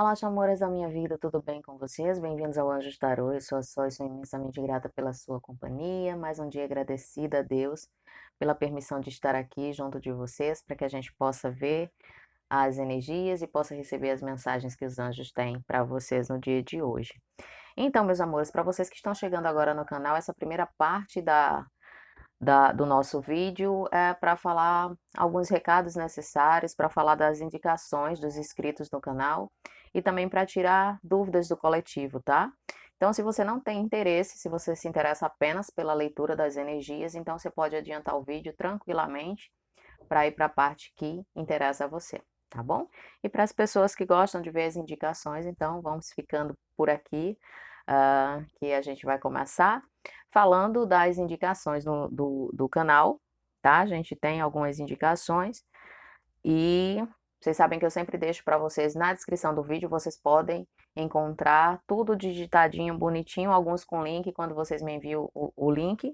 Olá, amores da minha vida, tudo bem com vocês? Bem-vindos ao Anjos Tarô. Eu sou a Sol e sou imensamente grata pela sua companhia. Mais um dia agradecida a Deus pela permissão de estar aqui junto de vocês, para que a gente possa ver as energias e possa receber as mensagens que os anjos têm para vocês no dia de hoje. Então, meus amores, para vocês que estão chegando agora no canal, essa primeira parte do nosso vídeo é para falar alguns recados necessários, para falar das indicações dos inscritos no canal e também para tirar dúvidas do coletivo, tá? Então, se você não tem interesse, se você se interessa apenas pela leitura das energias, então você pode adiantar o vídeo tranquilamente para ir para a parte que interessa a você, tá bom? E para as pessoas que gostam de ver as indicações, então vamos ficando por aqui, que a gente vai começar falando das indicações do canal, tá? A gente tem algumas indicações e vocês sabem que eu sempre deixo para vocês na descrição do vídeo, vocês podem encontrar tudo digitadinho, bonitinho, alguns com link quando vocês me enviam o link,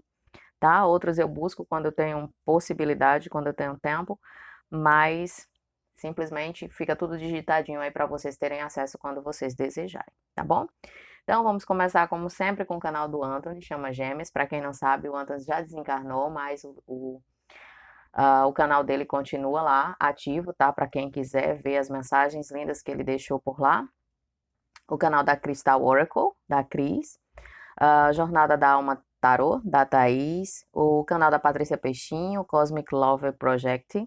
tá? Outros eu busco quando eu tenho possibilidade, quando eu tenho tempo, mas simplesmente fica tudo digitadinho aí para vocês terem acesso quando vocês desejarem, tá bom? Então vamos começar como sempre com o canal do Anthony, chama Gêmeas. Para quem não sabe, o Anthony já desencarnou, mas o canal dele continua lá, ativo, tá? Para quem quiser ver as mensagens lindas que ele deixou por lá. O canal da Crystal Oracle, da Cris. A Jornada da Alma Tarot, da Thaís. O canal da Patrícia Peixinho, Cosmic Lover Project.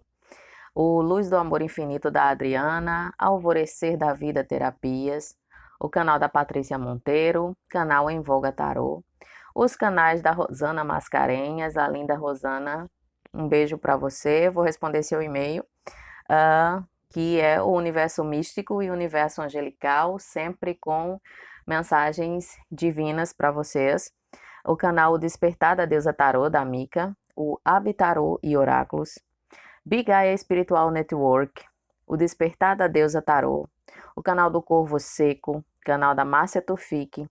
O Luz do Amor Infinito, da Adriana. Alvorecer da Vida Terapias. O canal da Patrícia Monteiro. Canal Em Voga Tarot. Os canais da Rosana Mascarenhas, a linda Rosana. Um beijo para você. Vou responder seu e-mail, que é o Universo Místico e o Universo Angelical, sempre com mensagens divinas para vocês. O canal O Despertar da Deusa Tarô, da Mica. O Abitarô e Oráculos. Big Gaia Espiritual Network. O Despertar da Deusa Tarô. O canal do Corvo Seco. Canal da Márcia Tufik.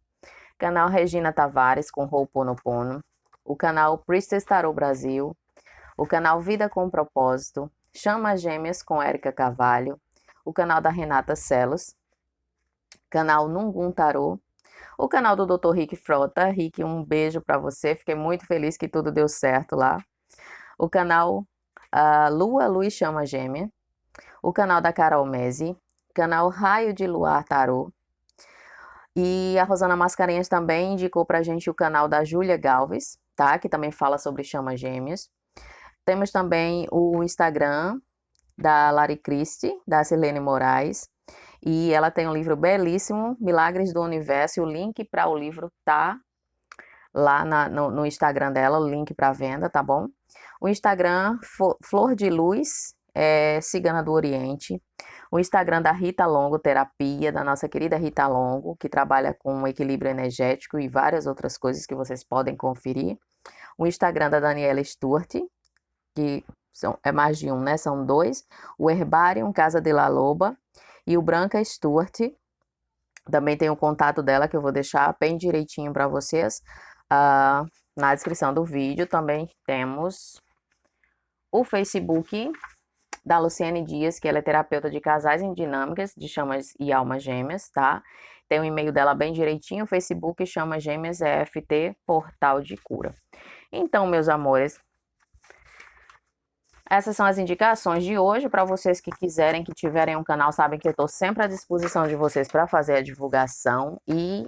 Canal Regina Tavares com Ho'oponopono. O canal Priestess Tarot Brasil. O canal Vida com Propósito. Chama Gêmeas com Érica Carvalho. O canal da Renata Celos. Canal Nungun Tarô. O canal do Dr. Rick Frota. Rick, um beijo para você. Fiquei muito feliz que tudo deu certo lá. O canal Lua, Luz Chama Gêmea. O canal da Carol Mezi. Canal Raio de Luar Tarô. E a Rosana Mascarenhas também indicou pra gente o canal da Júlia Galves, tá? Que também fala sobre Chama Gêmeas. Temos também o Instagram da Lari Christie, da Silene Moraes. E ela tem um livro belíssimo, Milagres do Universo. E o link para o livro tá lá no Instagram dela, o link para venda, tá bom? O Instagram Flor de Luz, Cigana do Oriente. O Instagram da Rita Longo Terapia, da nossa querida Rita Longo, que trabalha com equilíbrio energético e várias outras coisas que vocês podem conferir. O Instagram da Daniela Stuart, que é mais de um, né? São dois. O Herbarium Casa de la Loba e o Branca Stuart. Também tem o contato dela que eu vou deixar bem direitinho para vocês na descrição do vídeo. Também temos o Facebook da Luciane Dias, que ela é terapeuta de casais em dinâmicas de chamas e almas gêmeas, tá? Tem o e-mail dela bem direitinho, o Facebook Chama Gêmeas EFT Portal de Cura. Então, meus amores, essas são as indicações de hoje. Para vocês que quiserem, que tiverem um canal, sabem que eu estou sempre à disposição de vocês para fazer a divulgação e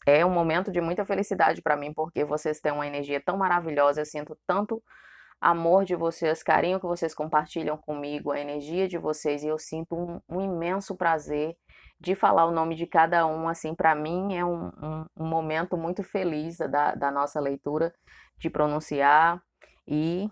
é um momento de muita felicidade para mim, porque vocês têm uma energia tão maravilhosa, eu sinto tanto amor de vocês, carinho que vocês compartilham comigo, a energia de vocês, e eu sinto um imenso prazer de falar o nome de cada um, assim, para mim é um momento muito feliz da nossa leitura, de pronunciar e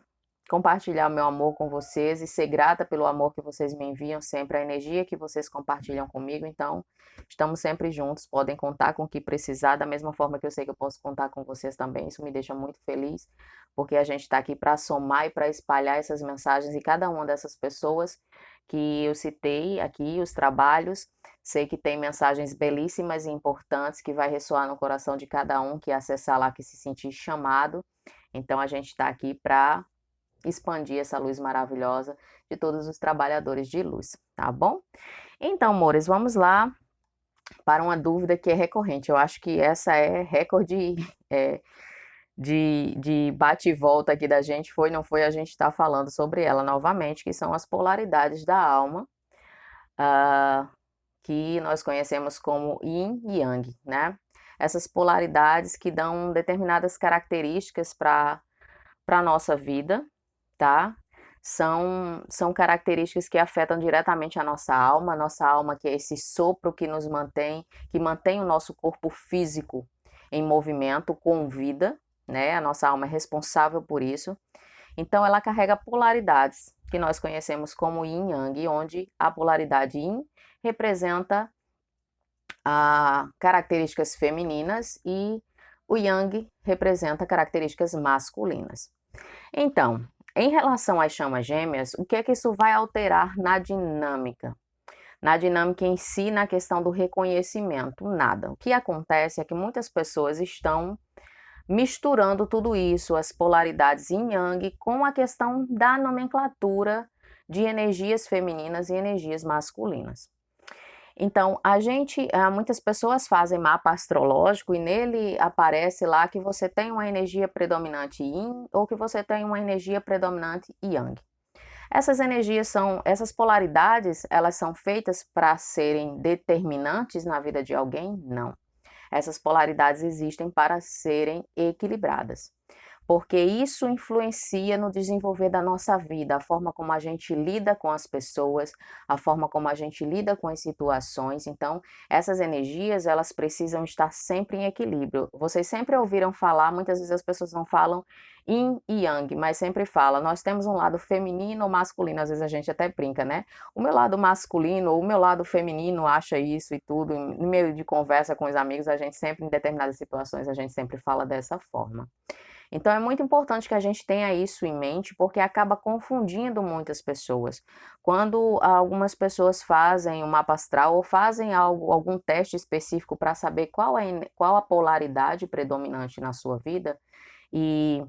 compartilhar o meu amor com vocês e ser grata pelo amor que vocês me enviam sempre, a energia que vocês compartilham comigo, então estamos sempre juntos, podem contar com o que precisar, da mesma forma que eu sei que eu posso contar com vocês também, isso me deixa muito feliz, porque a gente está aqui para somar e para espalhar essas mensagens, e cada uma dessas pessoas que eu citei aqui, os trabalhos, sei que tem mensagens belíssimas e importantes que vai ressoar no coração de cada um que acessar lá, que se sentir chamado, então a gente está aqui para expandir essa luz maravilhosa de todos os trabalhadores de luz, tá bom? Então, amores, vamos lá para uma dúvida que é recorrente. Eu acho que essa é recorde é, de bate e volta aqui da gente, foi, não foi, a gente está falando sobre ela novamente, que são as polaridades da alma, ah, que nós conhecemos como Yin e Yang, né? Essas polaridades que dão determinadas características para a nossa vida, tá? São características que afetam diretamente a nossa alma que é esse sopro que nos mantém, que mantém o nosso corpo físico em movimento, com vida, né? A nossa alma é responsável por isso. Então, ela carrega polaridades, que nós conhecemos como Yin e Yang, onde a polaridade Yin representa características femininas e o Yang representa características masculinas. Então, em relação às chamas gêmeas, o que é que isso vai alterar na dinâmica? Na dinâmica em si, na questão do reconhecimento, nada. O que acontece é que muitas pessoas estão misturando tudo isso, as polaridades yin yang, com a questão da nomenclatura de energias femininas e energias masculinas. Então, muitas pessoas fazem mapa astrológico e nele aparece lá que você tem uma energia predominante yin ou que você tem uma energia predominante yang. Essas polaridades, elas são feitas para serem determinantes na vida de alguém? Não. Essas polaridades existem para serem equilibradas, porque isso influencia no desenvolver da nossa vida, a forma como a gente lida com as pessoas, a forma como a gente lida com as situações. Então, essas energias, elas precisam estar sempre em equilíbrio. Vocês sempre ouviram falar, muitas vezes as pessoas não falam yin e yang, mas sempre fala, nós temos um lado feminino ou masculino, às vezes a gente até brinca, né? O meu lado masculino ou o meu lado feminino acha isso e tudo, no meio de conversa com os amigos, a gente sempre, em determinadas situações, a gente sempre fala dessa forma. Então é muito importante que a gente tenha isso em mente, porque acaba confundindo muitas pessoas. Quando algumas pessoas fazem um mapa astral ou fazem algum teste específico para saber qual a polaridade predominante na sua vida, e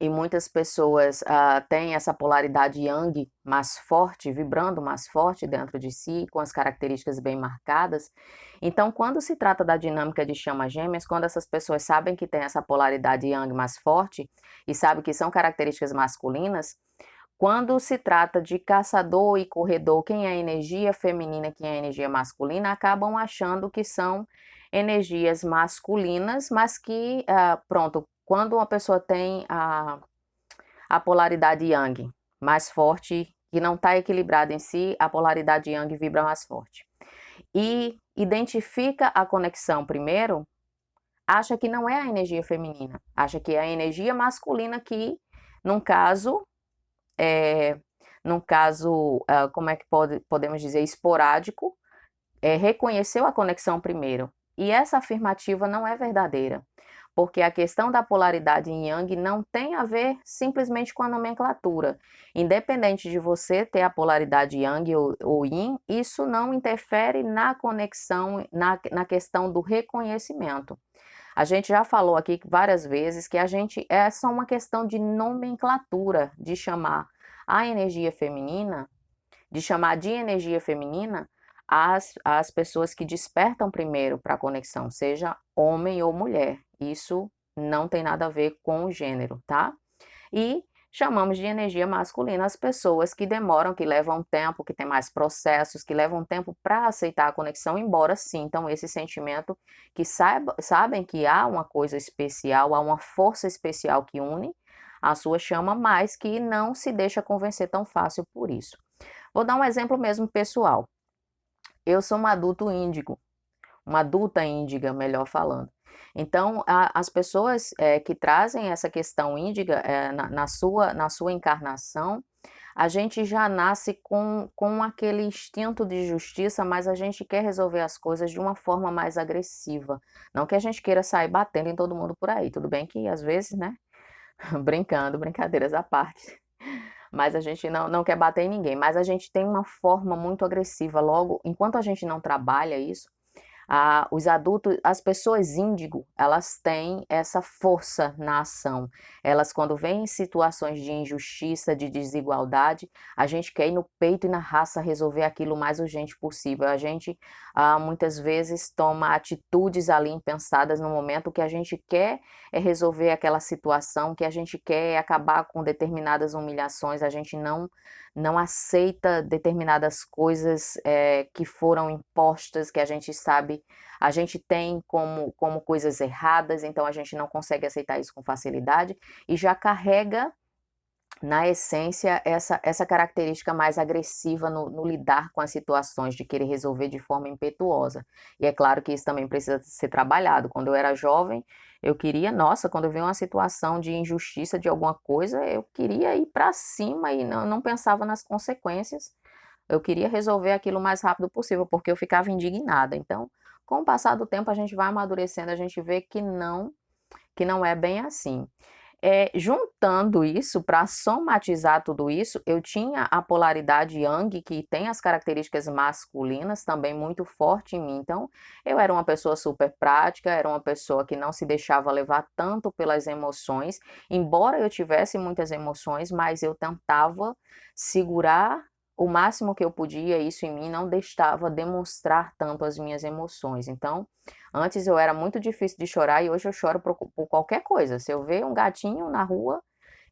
e muitas pessoas têm essa polaridade yang mais forte, vibrando mais forte dentro de si, com as características bem marcadas. Então, quando se trata da dinâmica de chamas gêmeas, quando essas pessoas sabem que tem essa polaridade yang mais forte e sabem que são características masculinas, quando se trata de caçador e corredor, quem é energia feminina, quem é energia masculina, acabam achando que são energias masculinas, mas que, pronto, quando uma pessoa tem a polaridade yang mais forte, que não está equilibrada em si, a polaridade yang vibra mais forte. E identifica a conexão primeiro, acha que não é a energia feminina, acha que é a energia masculina que, num caso, como é que podemos dizer, esporádico, reconheceu a conexão primeiro. E essa afirmativa não é verdadeira, porque a questão da polaridade em Yang não tem a ver simplesmente com a nomenclatura. Independente de você ter a polaridade Yang ou Yin, isso não interfere na conexão, na questão do reconhecimento. A gente já falou aqui várias vezes que é só uma questão de nomenclatura, de chamar a energia feminina, de chamar de energia feminina as pessoas que despertam primeiro para a conexão, seja homem ou mulher. Isso não tem nada a ver com o gênero, tá? E chamamos de energia masculina as pessoas que demoram, que levam tempo, que têm mais processos, que levam tempo para aceitar a conexão, embora sintam esse sentimento, que sabem que há uma coisa especial, há uma força especial que une a sua chama, mas que não se deixa convencer tão fácil por isso. Vou dar um exemplo mesmo pessoal. Eu sou um adulto índigo, uma adulta índiga, melhor falando. Então, as pessoas que trazem essa questão índiga na sua encarnação, a gente já nasce com aquele instinto de justiça, mas a gente quer resolver as coisas de uma forma mais agressiva. Não que a gente queira sair batendo em todo mundo por aí. Tudo bem que às vezes, né? Brincando, brincadeiras à parte. Mas a gente não quer bater em ninguém. Mas a gente tem uma forma muito agressiva. Logo, enquanto a gente não trabalha isso, Os adultos, as pessoas índigo, elas têm essa força na ação. Elas, quando vêm em situações de injustiça, de desigualdade, a gente quer ir no peito e na raça resolver aquilo o mais urgente possível. A gente, muitas vezes, toma atitudes ali impensadas no momento. O que a gente quer é resolver aquela situação, o que a gente quer é acabar com determinadas humilhações, a gente não aceita determinadas coisas que foram impostas, que a gente sabe, a gente tem como coisas erradas, então a gente não consegue aceitar isso com facilidade e já carrega na essência, essa característica mais agressiva no lidar com as situações, de querer resolver de forma impetuosa. E é claro que isso também precisa ser trabalhado. Quando eu era jovem, eu queria, nossa, quando eu vi uma situação de injustiça de alguma coisa, eu queria ir para cima e não pensava nas consequências. Eu queria resolver aquilo o mais rápido possível, porque eu ficava indignada. Então, com o passar do tempo, a gente vai amadurecendo, a gente vê que não é bem assim. Juntando isso, para somatizar tudo isso, eu tinha a polaridade Yang, que tem as características masculinas também muito forte em mim. Então, eu era uma pessoa super prática, era uma pessoa que não se deixava levar tanto pelas emoções, embora eu tivesse muitas emoções, mas eu tentava segurar o máximo que eu podia isso em mim, não deixava demonstrar tanto as minhas emoções. Então, antes eu era muito difícil de chorar e hoje eu choro por qualquer coisa. Se eu ver um gatinho na rua,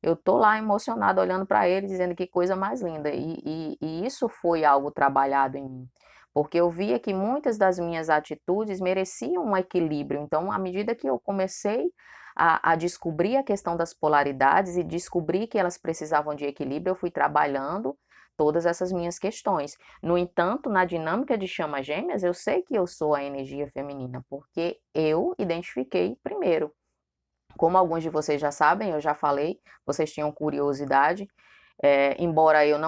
eu tô lá emocionada olhando para ele, dizendo que coisa mais linda. E isso foi algo trabalhado em mim, porque eu via que muitas das minhas atitudes mereciam um equilíbrio. Então, à medida que eu comecei a descobrir a questão das polaridades e descobrir que elas precisavam de equilíbrio, eu fui trabalhando todas essas minhas questões. No entanto, na dinâmica de chama gêmeas, eu sei que eu sou a energia feminina, porque eu identifiquei primeiro. Como alguns de vocês já sabem, eu já falei, vocês tinham curiosidade, embora eu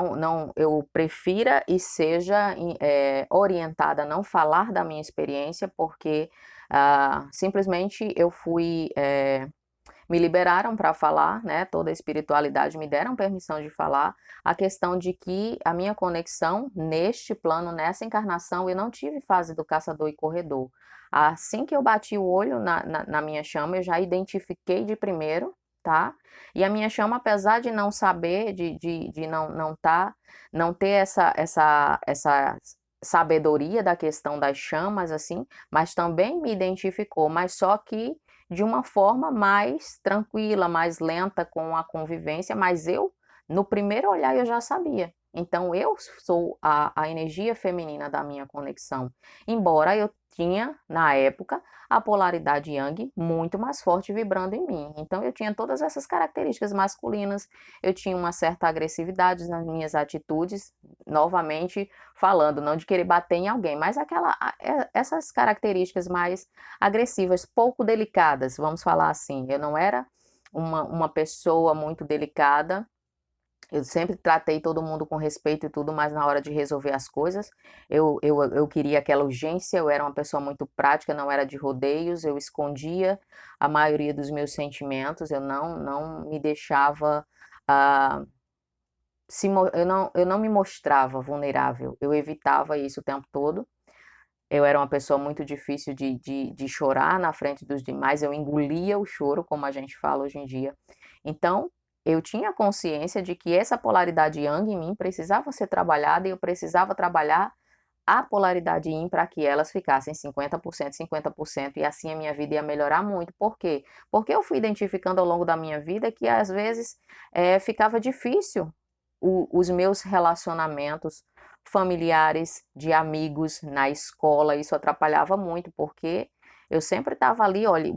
eu prefira e seja orientada a não falar da minha experiência, porque simplesmente eu fui me liberaram para falar, né? Toda a espiritualidade me deram permissão de falar. A questão de que a minha conexão neste plano, nessa encarnação, eu não tive fase do caçador e corredor. Assim que eu bati o olho na minha chama, eu já identifiquei de primeiro, tá? E a minha chama, apesar de não saber, de não ter essa sabedoria da questão das chamas, assim, mas também me identificou, mas só que de uma forma mais tranquila, mais lenta com a convivência, mas eu, no primeiro olhar, eu já sabia. Então, eu sou a energia feminina da minha conexão. Embora eu tinha, na época, a polaridade Yang muito mais forte vibrando em mim. Então, eu tinha todas essas características masculinas, eu tinha uma certa agressividade nas minhas atitudes, novamente falando, não de querer bater em alguém, mas essas características mais agressivas, pouco delicadas, vamos falar assim. Eu não era uma pessoa muito delicada, eu sempre tratei todo mundo com respeito e tudo, mas na hora de resolver as coisas, eu queria aquela urgência, eu era uma pessoa muito prática, não era de rodeios, eu escondia a maioria dos meus sentimentos, eu não me deixava. ah, eu não me mostrava vulnerável, eu evitava isso o tempo todo. Eu era uma pessoa muito difícil de chorar na frente dos demais, eu engolia o choro, como a gente fala hoje em dia. Então, eu tinha consciência de que essa polaridade yang em mim precisava ser trabalhada e eu precisava trabalhar a polaridade yin para que elas ficassem 50%, 50%, e assim a minha vida ia melhorar muito. Por quê? Porque eu fui identificando ao longo da minha vida que às vezes ficava difícil os meus relacionamentos familiares, de amigos, na escola, isso atrapalhava muito, porque eu sempre estava ali, olha,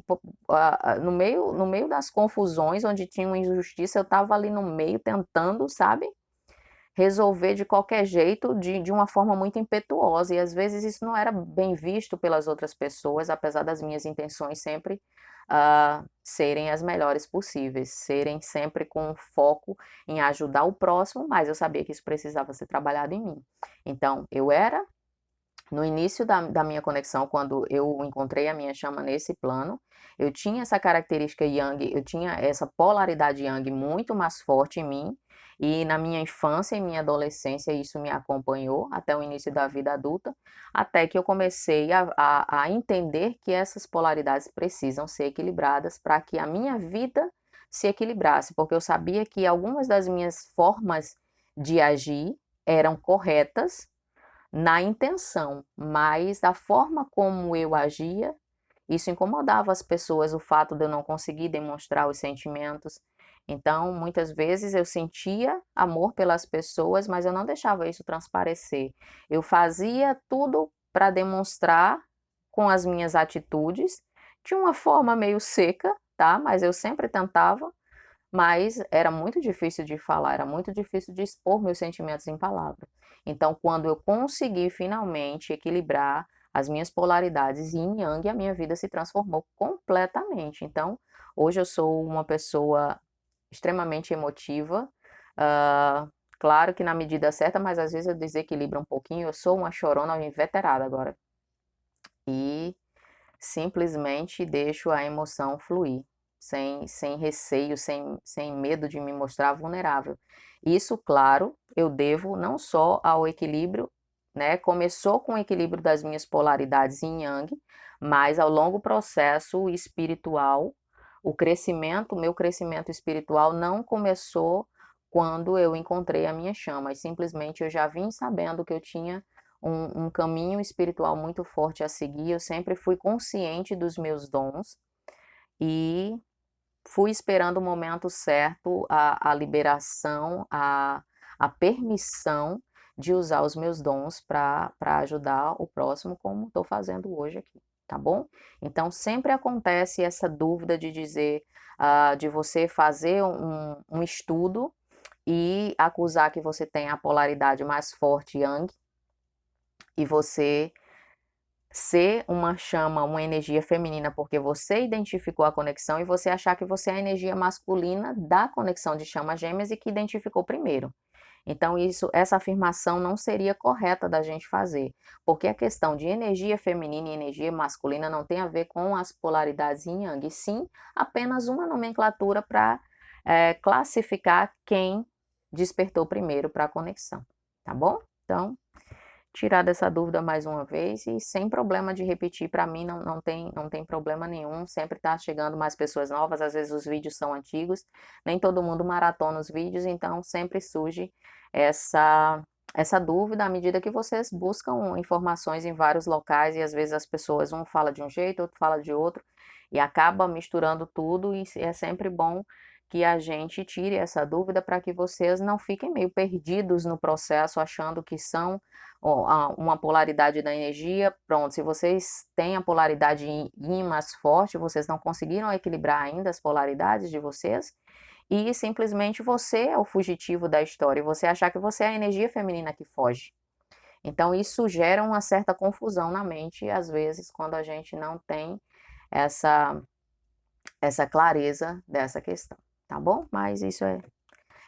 no meio das confusões, onde tinha uma injustiça, eu estava ali no meio tentando, sabe, resolver de qualquer jeito, de uma forma muito impetuosa, e às vezes isso não era bem visto pelas outras pessoas, apesar das minhas intenções sempre serem as melhores possíveis, serem sempre com foco em ajudar o próximo, mas eu sabia que isso precisava ser trabalhado em mim. Então, eu era No início da minha conexão, quando eu encontrei a minha chama nesse plano, eu tinha essa característica Yang, eu tinha essa polaridade Yang muito mais forte em mim, e na minha infância e minha adolescência isso me acompanhou até o início da vida adulta, até que eu comecei a entender que essas polaridades precisam ser equilibradas para que a minha vida se equilibrasse, porque eu sabia que algumas das minhas formas de agir eram corretas na intenção, mas da forma como eu agia, isso incomodava as pessoas, o fato de eu não conseguir demonstrar os sentimentos. Então, muitas vezes eu sentia amor pelas pessoas, mas eu não deixava isso transparecer. Eu fazia tudo para demonstrar com as minhas atitudes, de uma forma meio seca, tá? Mas eu sempre tentava, mas era muito difícil de falar, era muito difícil de expor meus sentimentos em palavras. Então, quando eu consegui finalmente equilibrar as minhas polaridades yin e yang, a minha vida se transformou completamente. Então, hoje eu sou uma pessoa extremamente emotiva, ah, claro que na medida certa, mas às vezes eu desequilibro um pouquinho. Eu sou uma chorona inveterada agora e simplesmente deixo a emoção fluir, sem receio, sem medo de me mostrar vulnerável. Isso, claro, eu devo não só ao equilíbrio, né? Começou com o equilíbrio das minhas polaridades yin yang, mas ao longo processo espiritual, o meu crescimento espiritual não começou quando eu encontrei a minha chama, e simplesmente eu já vim sabendo que eu tinha um caminho espiritual muito forte a seguir. Eu sempre fui consciente dos meus dons e fui esperando o momento certo, a liberação, a permissão de usar os meus dons para ajudar o próximo, como estou fazendo hoje aqui, tá bom? Então, sempre acontece essa dúvida de dizer, de você fazer um estudo e acusar que você tem a polaridade mais forte Yang, e você ser uma chama, uma energia feminina, porque você identificou a conexão, e você achar que você é a energia masculina da conexão de chama gêmeas e que identificou primeiro. Então, essa afirmação não seria correta da gente fazer, porque a questão de energia feminina e energia masculina não tem a ver com as polaridades yin yang, e sim apenas uma nomenclatura para classificar quem despertou primeiro para a conexão, tá bom? Então, tirar dessa dúvida mais uma vez, e sem problema de repetir, para mim não tem problema nenhum, sempre tá chegando mais pessoas novas, às vezes os vídeos são antigos, nem todo mundo maratona os vídeos, então sempre surge essa essa dúvida à medida que vocês buscam informações em vários locais, e às vezes as pessoas, um fala de um jeito, outro fala de outro, e acaba misturando tudo, e é sempre bom que a gente tire essa dúvida para que vocês não fiquem meio perdidos no processo, achando que são uma polaridade da energia. Pronto, se vocês têm a polaridade yin mais forte, vocês não conseguiram equilibrar ainda as polaridades de vocês, e simplesmente você é o fugitivo da história, e você achar que você é a energia feminina que foge. Então, isso gera uma certa confusão na mente, às vezes, quando a gente não tem essa clareza dessa questão, tá bom? Mas isso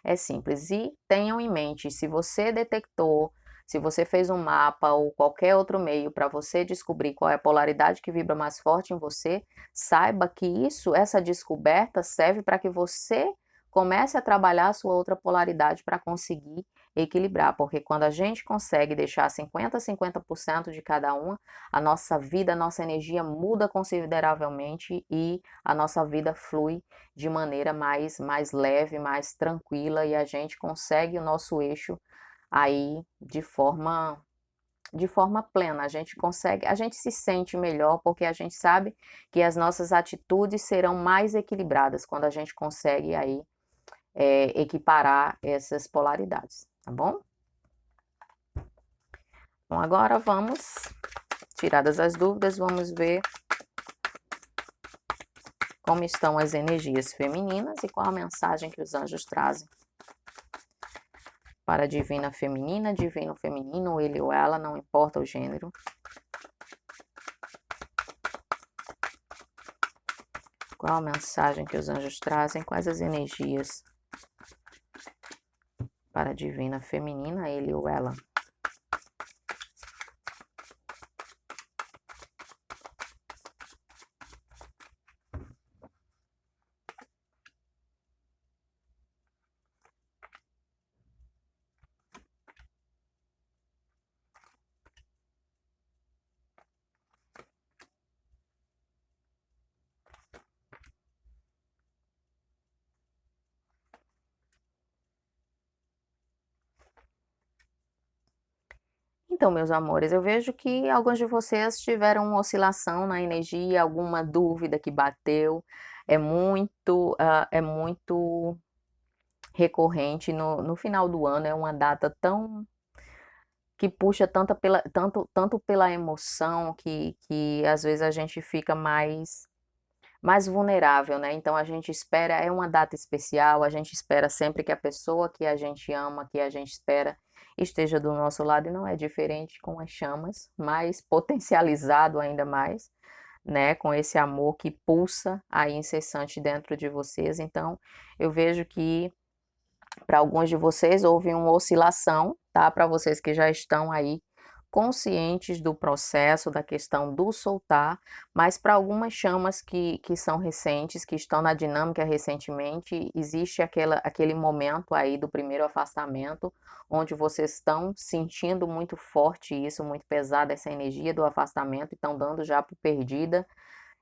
é simples. E tenham em mente, se você detectou, se você fez um mapa ou qualquer outro meio para você descobrir qual é a polaridade que vibra mais forte em você, saiba que essa descoberta serve para que você comece a trabalhar a sua outra polaridade para conseguir equilibrar, porque quando a gente consegue deixar 50% de cada uma, a nossa vida, a nossa energia muda consideravelmente, e a nossa vida flui de maneira mais leve, mais tranquila, e a gente consegue o nosso eixo aí de forma plena. A gente consegue, a gente se sente melhor porque a gente sabe que as nossas atitudes serão mais equilibradas quando a gente consegue aí equiparar essas polaridades, tá bom? Bom, agora vamos, tiradas as dúvidas, vamos ver como estão as energias femininas e qual a mensagem que os anjos trazem para a divina feminina, divino feminino, ele ou ela, não importa o gênero. Qual a mensagem que os anjos trazem, quais as energias para a divina feminina, ele ou ela. Então, meus amores, eu vejo que alguns de vocês tiveram uma oscilação na energia, alguma dúvida que bateu. É muito recorrente no final do ano, é uma data tão que puxa tanto pela emoção que às vezes a gente fica mais vulnerável, né? Então a gente espera, é uma data especial, a gente espera sempre que a pessoa que a gente ama, que a gente espera, esteja do nosso lado, e não é diferente com as chamas, mas potencializado ainda mais, né? Com esse amor que pulsa aí incessante dentro de vocês. Então eu vejo que para alguns de vocês houve uma oscilação, tá? Para vocês que já estão aí conscientes do processo, da questão do soltar, mas para algumas chamas que são recentes, que estão na dinâmica recentemente, existe aquele momento aí do primeiro afastamento, onde vocês estão sentindo muito forte isso, muito pesada essa energia do afastamento, e estão dando já por perdida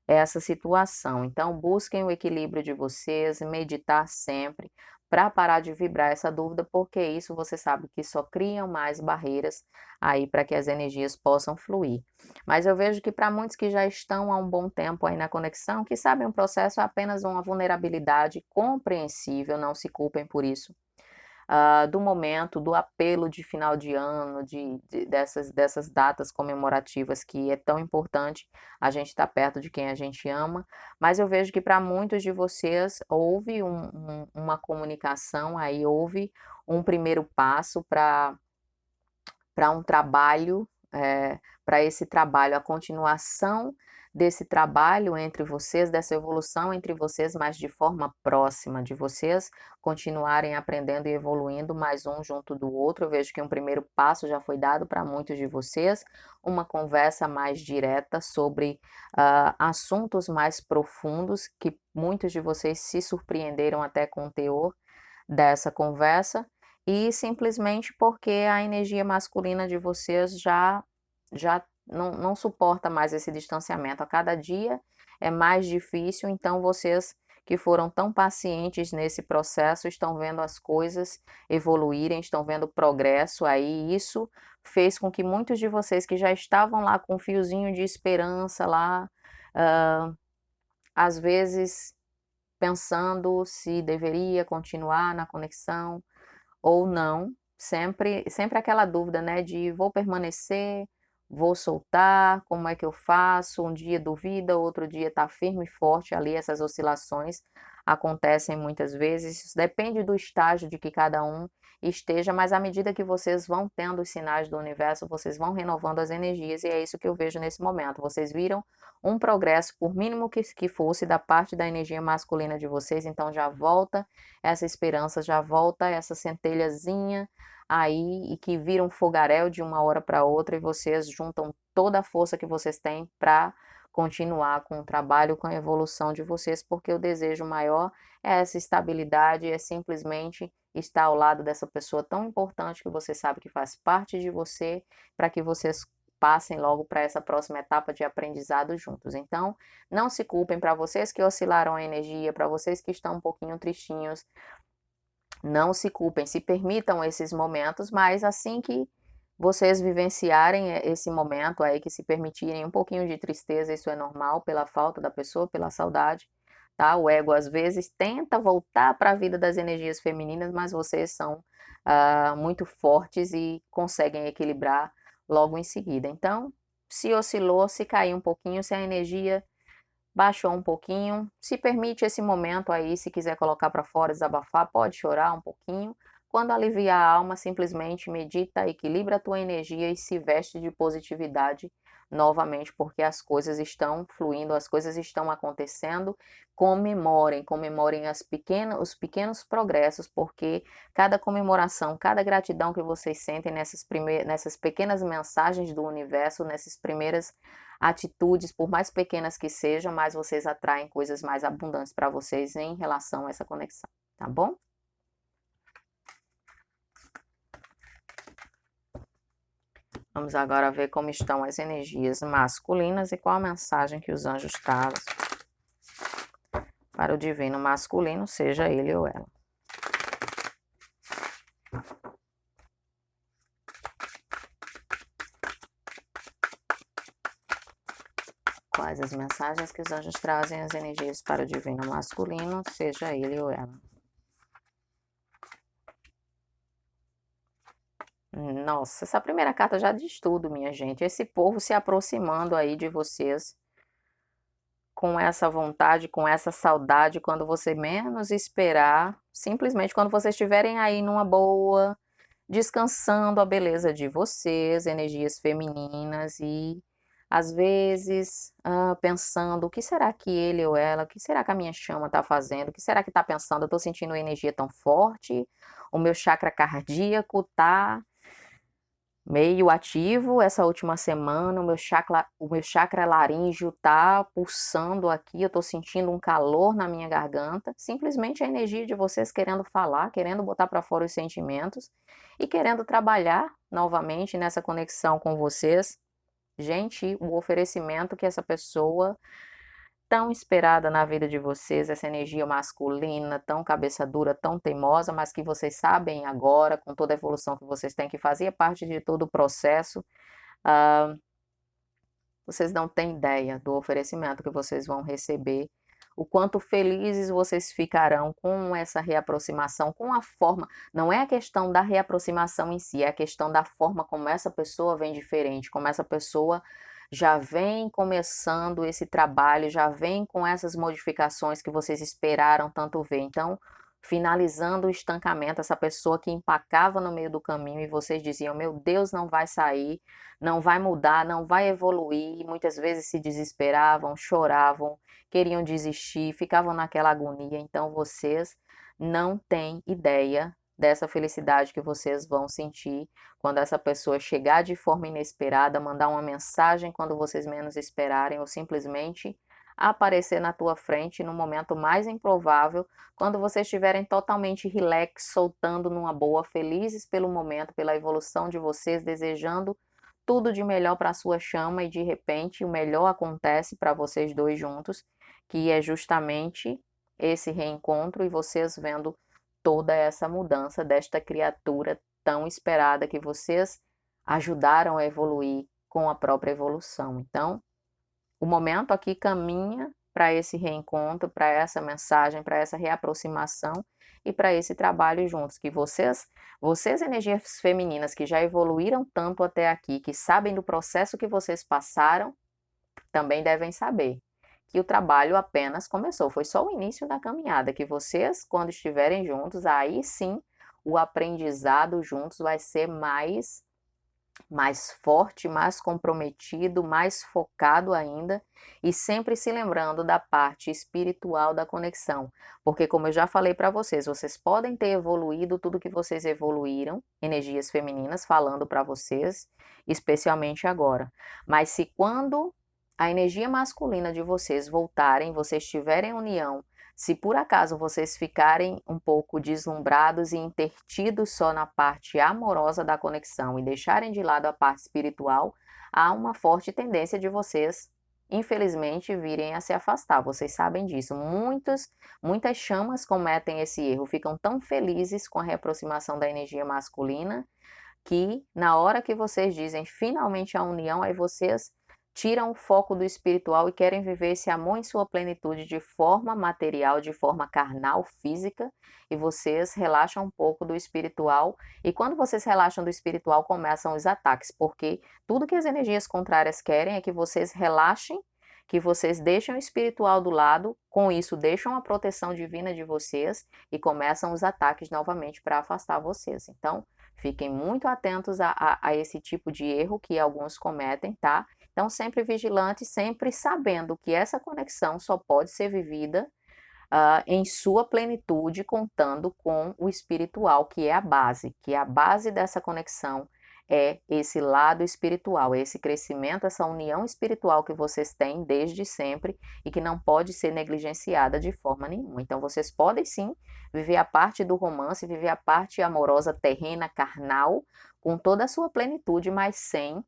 essa situação. Então, busquem o equilíbrio de vocês, meditar sempre, para parar de vibrar essa dúvida, porque isso você sabe que só criam mais barreiras aí para que as energias possam fluir. Mas eu vejo que para muitos que já estão há um bom tempo aí na conexão, que sabem o processo é apenas uma vulnerabilidade compreensível, não se culpem por isso, do momento, do apelo de final de ano, dessas datas comemorativas que é tão importante a gente estar perto de quem a gente ama, mas eu vejo que para muitos de vocês houve uma comunicação, aí houve um primeiro passo para um trabalho, para esse trabalho, a continuação desse trabalho entre vocês, dessa evolução entre vocês, mas de forma próxima, de vocês continuarem aprendendo e evoluindo mais um junto do outro. Eu vejo que um primeiro passo já foi dado para muitos de vocês, uma conversa mais direta sobre assuntos mais profundos, que muitos de vocês se surpreenderam até com o teor dessa conversa, e simplesmente porque a energia masculina de vocês já não suporta mais esse distanciamento. A cada dia é mais difícil, então vocês que foram tão pacientes nesse processo estão vendo as coisas evoluírem, estão vendo progresso aí. Isso fez com que muitos de vocês que já estavam lá com um fiozinho de esperança lá, às vezes pensando se deveria continuar na conexão ou não, sempre aquela dúvida, né, de vou permanecer, vou soltar, como é que eu faço? Um dia duvida, outro dia está firme e forte ali, essas oscilações acontecem muitas vezes, isso depende do estágio de que cada um esteja, mas à medida que vocês vão tendo os sinais do universo, vocês vão renovando as energias, e é isso que eu vejo nesse momento. Vocês viram um progresso, por mínimo que fosse, da parte da energia masculina de vocês, então já volta essa esperança, já volta essa centelhazinha aí, e que vira um fogaréu de uma hora para outra, e vocês juntam toda a força que vocês têm para continuar com o trabalho, com a evolução de vocês, porque o desejo maior é essa estabilidade, é simplesmente estar ao lado dessa pessoa tão importante que você sabe que faz parte de você, para que vocês passem logo para essa próxima etapa de aprendizado juntos. Então, não se culpem, para vocês que oscilaram a energia, para vocês que estão um pouquinho tristinhos, não se culpem, se permitam esses momentos, mas assim que vocês vivenciarem esse momento aí, que se permitirem um pouquinho de tristeza, isso é normal, pela falta da pessoa, pela saudade, tá? O ego às vezes tenta voltar para a vida das energias femininas, mas vocês são muito fortes e conseguem equilibrar logo em seguida. Então, se oscilou, se caiu um pouquinho, se a energia baixou um pouquinho, se permite esse momento aí, se quiser colocar para fora, desabafar, pode chorar um pouquinho. Quando aliviar a alma, simplesmente medita, equilibra a tua energia e se veste de positividade novamente, porque as coisas estão fluindo, as coisas estão acontecendo. Comemorem os pequenos progressos, porque cada comemoração, cada gratidão que vocês sentem nessas pequenas mensagens do universo, nessas primeiras atitudes, por mais pequenas que sejam, mais vocês atraem coisas mais abundantes para vocês em relação a essa conexão, tá bom? Vamos agora ver como estão as energias masculinas e qual a mensagem que os anjos trazem para o divino masculino, seja ele ou ela. Quais as mensagens que os anjos trazem, as energias para o divino masculino, seja ele ou ela. Nossa, essa primeira carta já diz tudo, minha gente. Esse povo se aproximando aí de vocês com essa vontade, com essa saudade, quando você menos esperar, simplesmente quando vocês estiverem aí numa boa, descansando a beleza de vocês, energias femininas e às vezes pensando o que será que ele ou ela, o que será que a minha chama está fazendo, o que será que está pensando, eu estou sentindo uma energia tão forte, o meu chakra cardíaco está meio ativo essa última semana, o meu chakra laríngeo tá pulsando aqui, eu tô sentindo um calor na minha garganta, simplesmente a energia de vocês querendo falar, querendo botar para fora os sentimentos e querendo trabalhar novamente nessa conexão com vocês. Gente, o oferecimento que essa pessoa tão esperada na vida de vocês, essa energia masculina, tão cabeça dura, tão teimosa, mas que vocês sabem agora, com toda a evolução que vocês têm que fazer, parte de todo o processo, ah, vocês não têm ideia do oferecimento que vocês vão receber, o quanto felizes vocês ficarão com essa reaproximação, com a forma, não é a questão da reaproximação em si, é a questão da forma como essa pessoa vem diferente, como essa pessoa já vem começando esse trabalho, já vem com essas modificações que vocês esperaram tanto ver. Então, finalizando o estancamento, essa pessoa que empacava no meio do caminho e vocês diziam: meu Deus, não vai sair, não vai mudar, não vai evoluir. E muitas vezes se desesperavam, choravam, queriam desistir, ficavam naquela agonia. Então, vocês não têm ideia dessa felicidade que vocês vão sentir quando essa pessoa chegar de forma inesperada, mandar uma mensagem quando vocês menos esperarem, ou simplesmente aparecer na tua frente no momento mais improvável, quando vocês estiverem totalmente relax, soltando numa boa, felizes pelo momento, pela evolução de vocês, desejando tudo de melhor para a sua chama e de repente o melhor acontece para vocês dois juntos, que é justamente esse reencontro e vocês vendo toda essa mudança desta criatura tão esperada que vocês ajudaram a evoluir com a própria evolução. Então, o momento aqui caminha para esse reencontro, para essa mensagem, para essa reaproximação e para esse trabalho juntos, que vocês energias femininas que já evoluíram tanto até aqui, que sabem do processo que vocês passaram, também devem saber que o trabalho apenas começou, foi só o início da caminhada, que vocês, quando estiverem juntos, aí sim o aprendizado juntos vai ser mais forte, mais comprometido, mais focado ainda e sempre se lembrando da parte espiritual da conexão, porque como eu já falei para vocês, vocês podem ter evoluído tudo que vocês evoluíram, energias femininas falando para vocês, especialmente agora, mas se quando a energia masculina de vocês voltarem, vocês tiverem união, se por acaso vocês ficarem um pouco deslumbrados e intertidos só na parte amorosa da conexão e deixarem de lado a parte espiritual, há uma forte tendência de vocês, infelizmente, virem a se afastar. Vocês sabem disso. Muitas chamas cometem esse erro, ficam tão felizes com a reaproximação da energia masculina que na hora que vocês dizem finalmente a união, aí vocês tiram o foco do espiritual e querem viver esse amor em sua plenitude de forma material, de forma carnal, física, e vocês relaxam um pouco do espiritual. E quando vocês relaxam do espiritual, começam os ataques, porque tudo que as energias contrárias querem é que vocês relaxem, que vocês deixem o espiritual do lado, com isso deixam a proteção divina de vocês e começam os ataques novamente para afastar vocês. Então, fiquem muito atentos a esse tipo de erro que alguns cometem, tá? Então, sempre vigilante, sempre sabendo que essa conexão só pode ser vivida em sua plenitude, contando com o espiritual, que é a base dessa conexão, é esse lado espiritual, é esse crescimento, essa união espiritual que vocês têm desde sempre e que não pode ser negligenciada de forma nenhuma. Então, vocês podem sim viver a parte do romance, viver a parte amorosa, terrena, carnal, com toda a sua plenitude, mas sem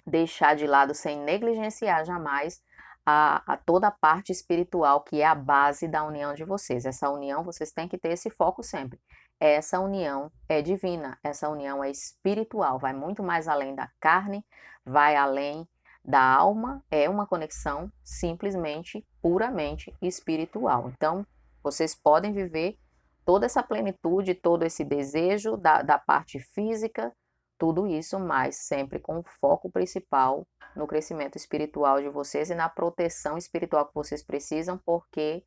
deixar de lado, sem negligenciar jamais a toda a parte espiritual que é a base da união de vocês. Essa união, vocês têm que ter esse foco sempre. Essa união é divina, essa união é espiritual, vai muito mais além da carne, vai além da alma é uma conexão simplesmente, puramente espiritual. Então, vocês podem viver toda essa plenitude, todo esse desejo da parte física, tudo isso, mas sempre com o foco principal no crescimento espiritual de vocês e na proteção espiritual que vocês precisam, porque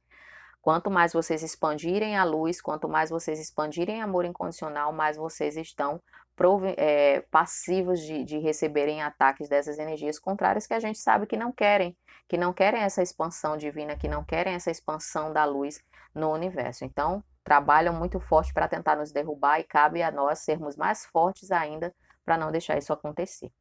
quanto mais vocês expandirem a luz, quanto mais vocês expandirem amor incondicional, mais vocês estão passivos de receberem ataques dessas energias contrárias que a gente sabe que não querem essa expansão divina, que não querem essa expansão da luz no universo. Então, trabalham muito forte para tentar nos derrubar e cabe a nós sermos mais fortes ainda para não deixar isso acontecer.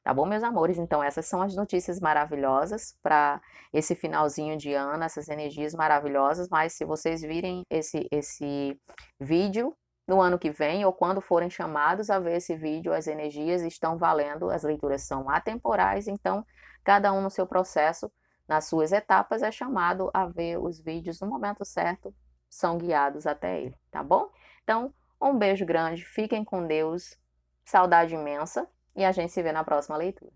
Tá bom, meus amores? Então, essas são as notícias maravilhosas para esse finalzinho de ano, essas energias maravilhosas. Mas se vocês virem esse vídeo no ano que vem, ou quando forem chamados a ver esse vídeo, as energias estão valendo, as leituras são atemporais, então, cada um no seu processo, nas suas etapas, é chamado a ver os vídeos no momento certo, são guiados até ele, tá bom? Então, um beijo grande, fiquem com Deus, saudade imensa. E a gente se vê na próxima leitura.